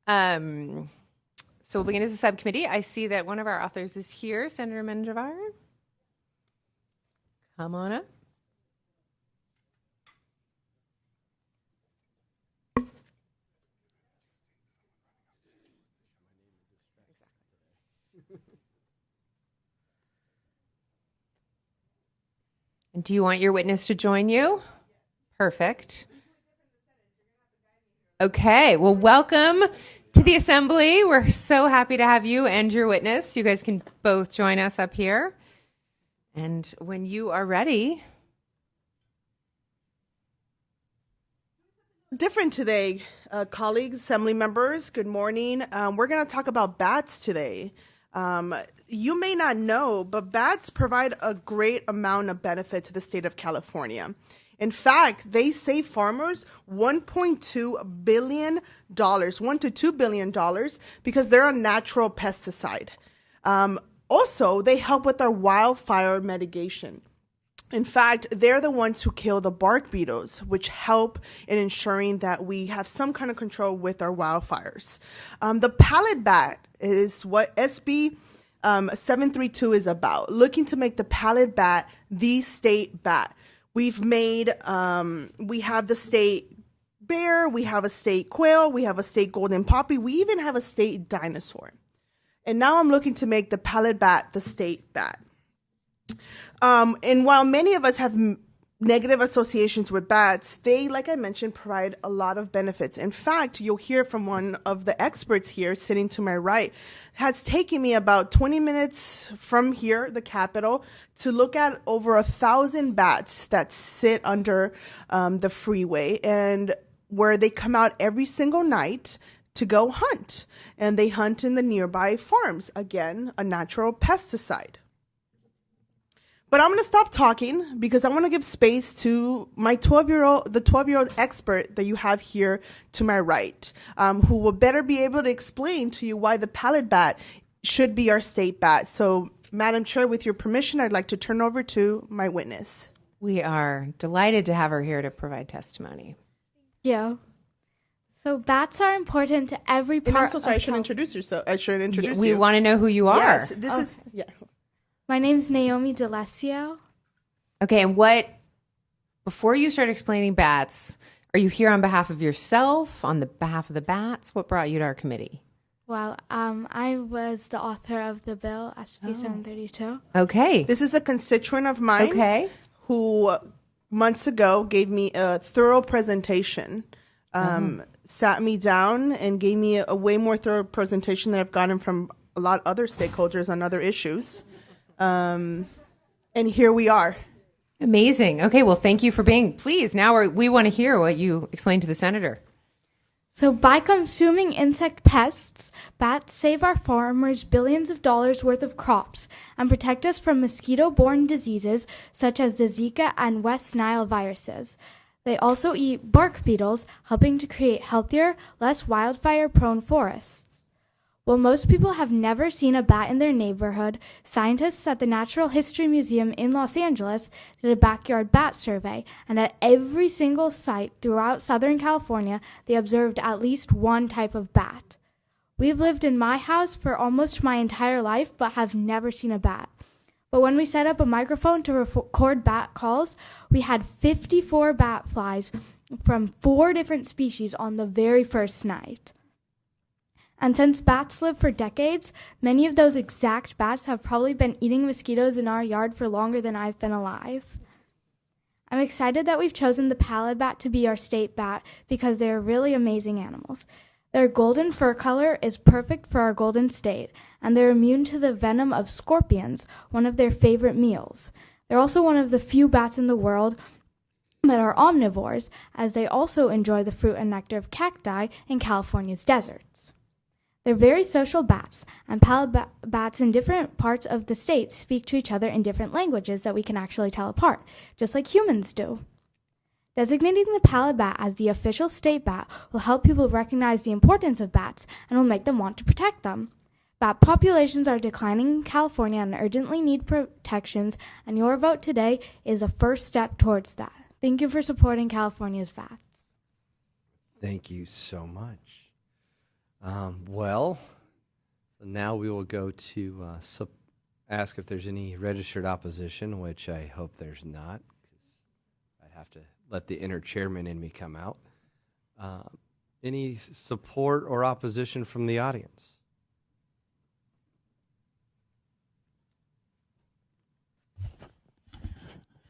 So we'll begin as a subcommittee. I see that one of our authors is here, Senator Menjivar. Come on up. And do you want your witness to join you? Perfect. Okay, well, welcome to the assembly. We're so happy to have you and your witness. You guys can both join us up here. And when you are ready. Different today, colleagues, assembly members, good morning. We're going to talk about bats today. You may not know, but bats provide a great amount of benefit to the state of California. In fact, they save farmers $1.2 billion, $1 to $2 billion, because they're a natural pesticide. Also, they help with our wildfire mitigation. In fact, they're the ones who kill the bark beetles, which help in ensuring that we have some kind of control with our wildfires. The Pallid Bat is what SB732 is about, looking to make the Pallid Bat the state bat. We've made, we have the state bear, we have a state quail, we have a state golden poppy, we even have a state dinosaur. And now I'm looking to make the Pallid Bat the state bat. And while many of us have negative associations with bats, they, like I mentioned, provide a lot of benefits. In fact, you'll hear from one of the experts here sitting to my right, has taken me about 20 minutes from here, the Capitol, to look at over 1,000 bats that sit under the freeway, and where they come out every single night to go hunt. And they hunt in the nearby farms. Again, a natural pesticide. But I'm going to stop talking because I want to give space to the 12-year-old expert that you have here to my right, who will better be able to explain to you why the Pallid Bat should be our state bat. So, Madam Chair, with your permission, I'd like to turn over to my witness. We are delighted to have her here to provide testimony. Yeah. So bats are important to every part. And I'm so sorry, I should introduce yourself. We want to know who you are. Yes, this is. Yeah. My name's Naomi DeLessio. Okay, and before you start explaining bats, are you here on behalf of yourself, on the behalf of the bats? What brought you to our committee? Well, I was the author of the bill, SB732. Okay. This is a constituent of mine who months ago gave me a thorough presentation, sat me down and gave me a way more thorough presentation than I've gotten from a lot of other stakeholders on other issues. And here we are. Amazing. Okay, well, thank you for being. Please, now we want to hear what you explained to the senator. So by consuming insect pests, bats save our farmers billions of dollars worth of crops and protect us from mosquito-borne diseases such as the Zika and West Nile viruses. They also eat bark beetles, helping to create healthier, less wildfire-prone forests. While most people have never seen a bat in their neighborhood, scientists at the Natural History Museum in Los Angeles did a backyard bat survey, and at every single site throughout Southern California, they observed at least one type of bat. We've lived in my house for almost my entire life, but have never seen a bat. But when we set up a microphone to record bat calls, we had 54 bat flies from 4 different species on the very first night. And since bats live for decades, many of those exact bats have probably been eating mosquitoes in our yard for longer than I've been alive. I'm excited that we've chosen the Pallid Bat to be our state bat because they're really amazing animals. Their golden fur color is perfect for our golden state, and they're immune to the venom of scorpions, one of their favorite meals. They're also one of the few bats in the world that are omnivores, as they also enjoy the fruit and nectar of cacti in California's deserts. They're very social bats, and pallid bats in different parts of the state speak to each other in different languages that we can actually tell apart, just like humans do. Designating the pallid bat as the official state bat will help people recognize the importance of bats and will make them want to protect them. Bat populations are declining in California and urgently need protections, and your vote today is a first step towards that. Thank you for supporting California's bats. Thank you so much. Well, so now we will go to ask if there's any registered opposition, which I hope there's not, because I'd have to let the inner chairman in me come out. Any support or opposition from the audience?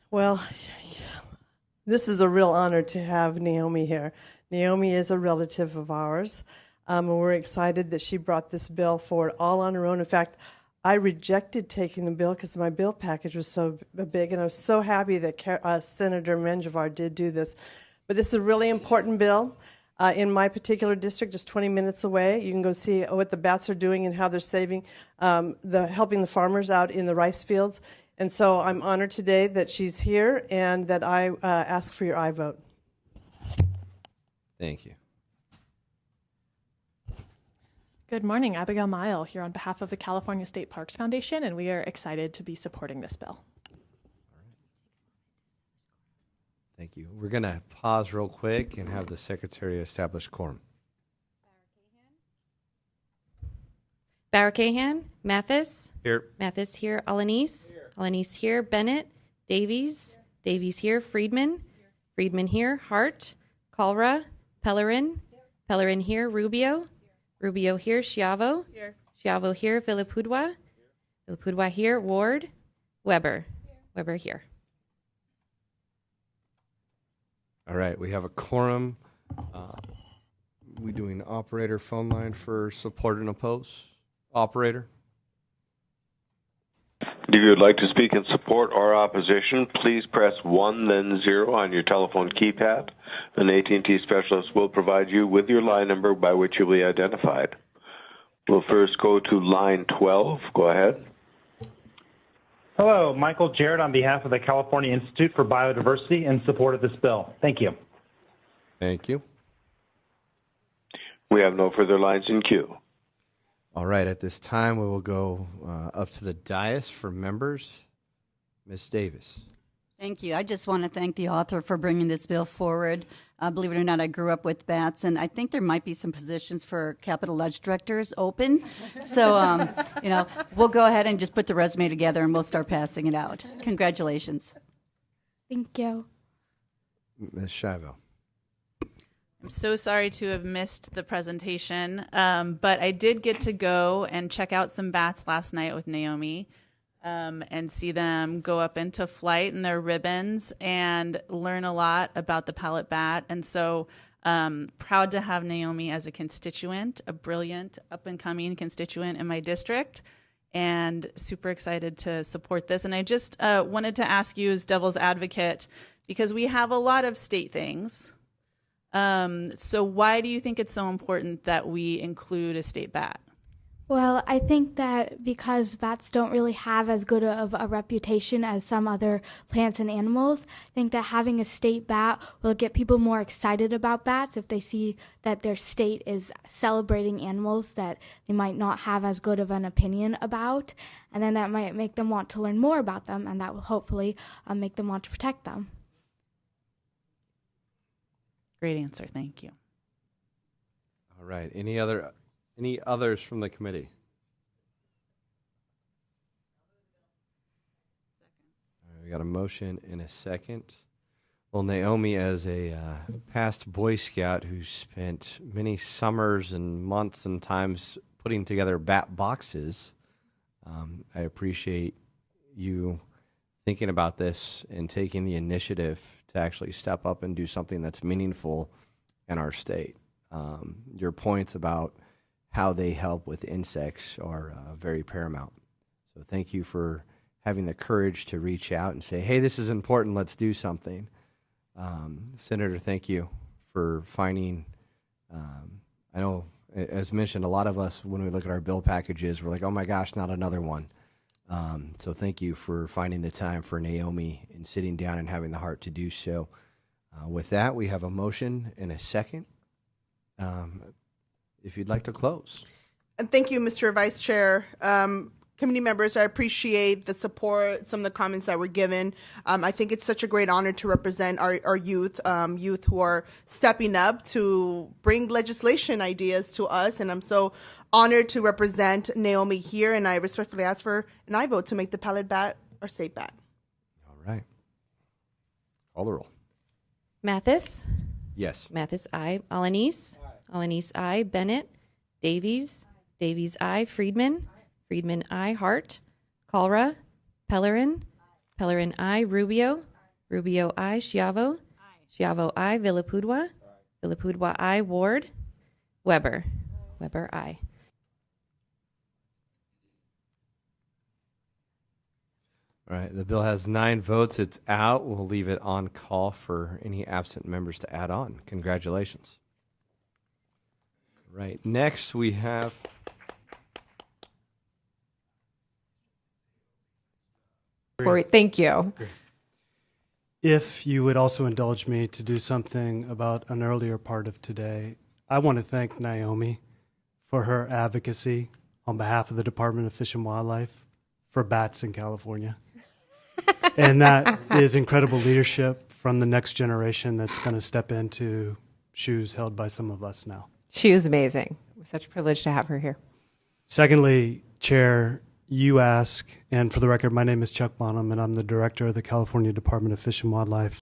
Well, this is a real honor to have Naomi here. Naomi is a relative of ours, and we're excited that she brought this bill forward all on her own. In fact, I rejected taking the bill because my bill package was so big, and I was so happy that Senator Menjivar did do this. But this is a really important bill. In my particular district, just 20 minutes away, you can go see what the bats are doing and how they're saving, helping the farmers out in the rice fields. And so I'm honored today that she's here and that I ask for your aye vote. Thank you. Good morning, Abigail Mile here on behalf of the California State Parks Foundation, and we are excited to be supporting this bill. Thank you. We're going to pause real quick and have the secretary establish quorum. Barrickahan, Mathis. Here. Mathis here. Alanis. Alanis here. Bennett. Davies. Davies here. Friedman. Friedman here. Hart. Kalra. Pellerin. Pellerin here. Rubio. Rubio here. Schiavo. Schiavo here. Villapudua. Villapudua here. Ward. Weber. Weber here. All right, we have a quorum. We doing operator phone line for support and oppose? Operator? If you would like to speak in support or opposition, please press 1, then 0 on your telephone keypad. An AT&T specialist will provide you with your line number by which you'll be identified. We'll first go to line 12. Go ahead. Hello, Michael Jarrett on behalf of the California Institute for Biodiversity in support of this bill. Thank you. Thank you. We have no further lines in queue. All right, at this time, we will go up to the dais for members. Ms. Davis. Thank you. I just want to thank the author for bringing this bill forward. Believe it or not, I grew up with bats, and I think there might be some positions for capital ledge directors open. So, we'll go ahead and just put the resume together, and we'll start passing it out. Congratulations. Thank you. Ms. Schiavo. I'm so sorry to have missed the presentation, but I did get to go and check out some bats last night with Naomi. And see them go up into flight in their ribbons and learn a lot about the Pallid Bat. And so proud to have Naomi as a constituent, a brilliant up-and-coming constituent in my district, and super excited to support this. And I just wanted to ask you as devil's advocate, because we have a lot of state things. So why do you think it's so important that we include a state bat? Well, I think that because bats don't really have as good of a reputation as some other plants and animals, I think that having a state bat will get people more excited about bats if they see that their state is celebrating animals that they might not have as good of an opinion about, and then that might make them want to learn more about them, and that will hopefully make them want to protect them. Great answer. Thank you. All right. Any others from the committee? All right, we got a motion and a second. Well, Naomi, as a past Boy Scout who spent many summers and months and times putting together bat boxes, I appreciate you thinking about this and taking the initiative to actually step up and do something that's meaningful in our state. Your points about how they help with insects are very paramount. So thank you for having the courage to reach out and say, hey, this is important, let's do something. Senator, thank you for finding, I know, as mentioned, a lot of us, when we look at our bill packages, we're like, oh my gosh, not another one. So thank you for finding the time for Naomi and sitting down and having the heart to do so. With that, we have a motion and a second. If you'd like to close. And thank you, Mr. Vice Chair. committee members, I appreciate the support, some of the comments that were given. I think it's such a great honor to represent our youth, youth who are stepping up to bring legislation ideas to us. And I'm so honored to represent Naomi here. And I respectfully ask for an aye vote to make the Pallid Bat our state bat. All right. Call the roll. Mathis, Yes. Mathis, aye. Alanis, Alanis, aye. Bennett, Davies, Davies, aye. Friedman, Friedman, aye. Hart, Kalra, Pellerin, Pellerin, aye. Rubio, Rubio, aye. Schiavo, Schiavo, aye. Villapudua, Villapudua, aye. Ward, Weber, Weber, aye. All right. The bill has 9 votes. It's out. We'll leave it on call for any absent members to add on. Congratulations. Right. Next, we have. Thank you. If you would also indulge me to do something about an earlier part of today, I want to thank Naomi for her advocacy on behalf of the Department of Fish and Wildlife for bats in California. And that is incredible leadership from the next generation that's going to step into shoes held by some of us now. She was amazing. It was such a privilege to have her here. Secondly, Chair, you ask, and for the record, my name is Chuck Bonham, and I'm the Director of the California Department of Fish and Wildlife.